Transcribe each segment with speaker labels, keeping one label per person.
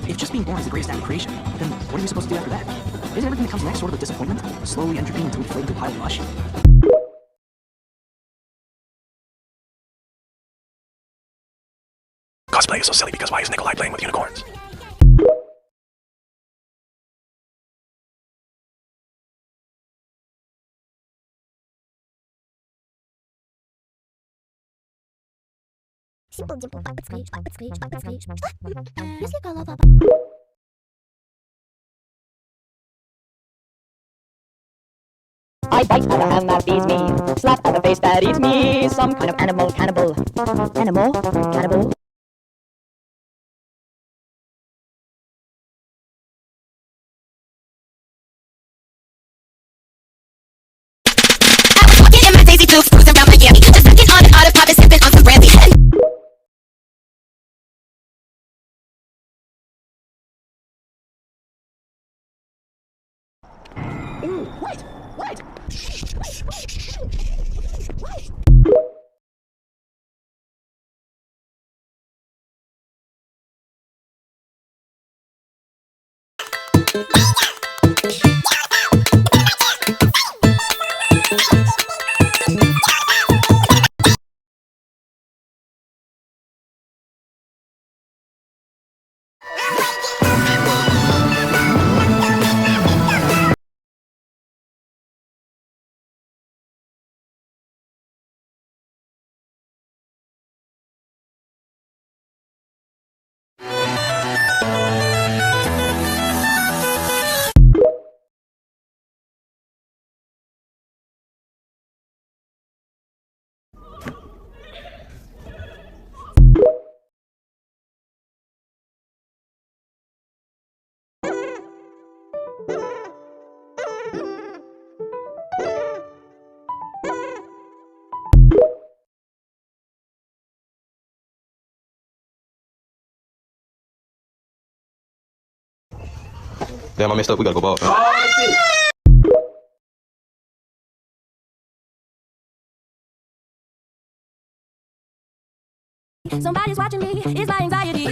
Speaker 1: If just being born is the greatest act of creation, then what are we supposed to do after that? Isn't everything that comes next sort of a disappointment, slowly entropy until we deflate into a pile of mush?
Speaker 2: Cosplay is so silly because why is Nikolai playing with unicorns?
Speaker 3: Simple dimple, backward screech, backward screech, backward screech. Yes, you go,
Speaker 4: I bite at a hand that feeds me, slap at a face that eats me, some kind of animal cannibal. Animal cannibal.
Speaker 3: walking in my Daisy Dukes, cruising around Miami, just sucking on and out of poppin', sipping on some brandy.
Speaker 1: Ooh, wait! Wait! Wait!
Speaker 2: Damn, I messed up. We gotta go ball.
Speaker 3: Somebody's watching me, it's my anxiety.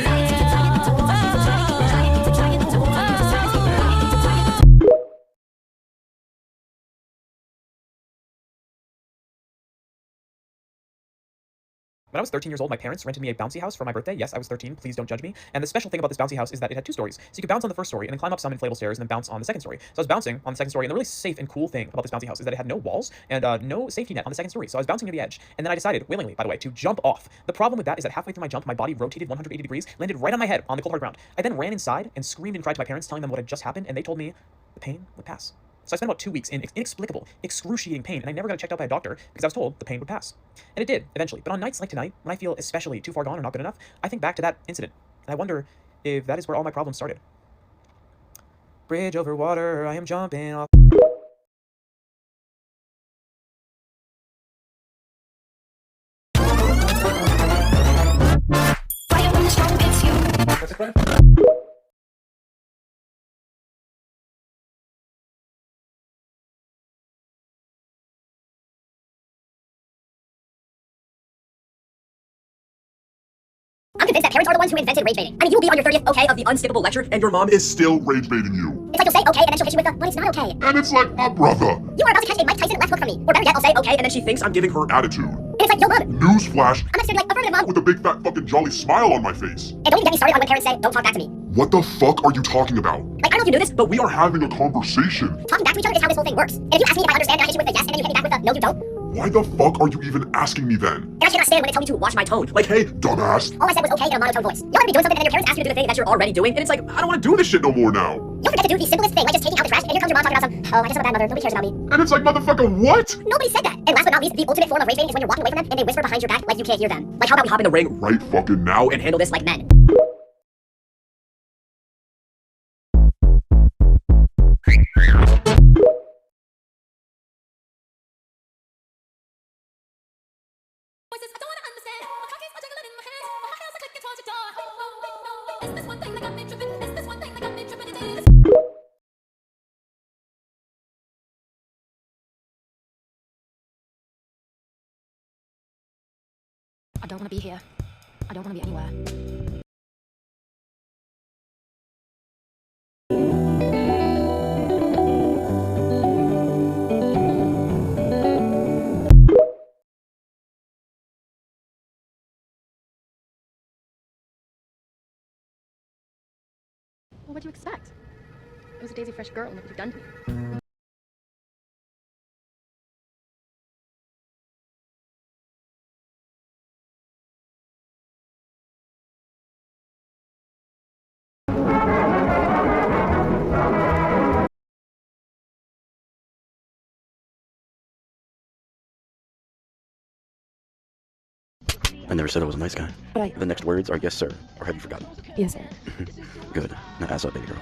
Speaker 5: When I was 13 years old, my parents rented me a bouncy house for my birthday. Yes, I was 13. Please don't judge me. And the special thing about this bouncy house is that it had 2 stories. So you could bounce on the first story and then climb up some inflatable stairs and then bounce on the second story. So I was bouncing on the second story, and the really safe and cool thing about this bouncy house is that it had no walls and no safety net on the second story. So I was bouncing near the edge, and then I decided, willingly, by the way, to jump off. The problem with that is that halfway through my jump, my body rotated 180 degrees, landed right on my head on the cold hard ground. I then ran inside and screamed and cried to my parents, telling them what had just happened, and they told me the pain would pass. So I spent about 2 weeks in inexplicable, excruciating pain, and I never got checked out by a doctor because I was told the pain would pass. And it did, eventually. But on nights like tonight, when I feel especially too far gone or not good enough, I think back to that incident, and I wonder if that is where all my problems started. Bridge over water, I am jumping off. What's it, friend?
Speaker 3: I'm convinced that parents are the ones who invented rage baiting. I mean, you will be on your 30th okay of the unskippable lecture, and
Speaker 6: Your mom is still rage baiting you.
Speaker 3: it's like you'll say okay, and then she'll hit you with the, but it's not okay.
Speaker 6: And it's like, my brother.
Speaker 3: You are about to catch a Mike Tyson left hook from me. Or better yet, I'll say okay, and then
Speaker 6: She thinks I'm giving her attitude.
Speaker 3: and it's like, yo, mom.
Speaker 6: Newsflash,
Speaker 3: I'm next to be like, affirmative, mom.
Speaker 6: with a big fat fucking jolly smile on my face.
Speaker 3: And don't even get me started on when parents say, don't talk back to me.
Speaker 6: What the fuck are you talking about?
Speaker 3: Like, I don't know if you knew this, but
Speaker 6: But we are having a conversation.
Speaker 3: talking back to each other is how this whole thing works. And if you ask me if I understand, then I hit you with a yes, and then you hit me back with a no, you don't.
Speaker 6: Why the fuck are you even asking me then?
Speaker 3: And I cannot stand when they tell me to watch my tone.
Speaker 6: Like, hey, dumbass.
Speaker 3: All I said was okay in a monotone voice. You'll be doing something, and then your parents ask you to do the thing that you're already doing, and it's like,
Speaker 6: I don't want to do this shit no more now.
Speaker 3: you'll forget to do the simplest thing, like just taking out the trash, and here comes your mom talking about some, oh, I guess I'm a bad mother, nobody cares about me.
Speaker 6: And it's like, motherfucker, what?
Speaker 3: Nobody said that. And last but not least, the ultimate form of rage baiting is when you're walking away from them, and they whisper behind your back like you can't hear them. Like, how about we hop in the ring
Speaker 6: Right fucking now.
Speaker 3: and handle this like men?
Speaker 7: Voices I don't wanna understand. My car keeps on jiggling in my hands. My heart feels like clicking towards your door. Is this one thing that got me tripping? Is this one thing that got me tripping? It is.
Speaker 3: I don't want to be here. I don't want to be anywhere.
Speaker 8: Well, what'd you expect? It was a Daisy Fresh girl, and look what you've done to me.
Speaker 9: I never said I was a nice guy.
Speaker 8: But
Speaker 9: The next words are yes, sir, or have you forgotten?
Speaker 8: yes, sir.
Speaker 9: Good. Now ass up, baby girl.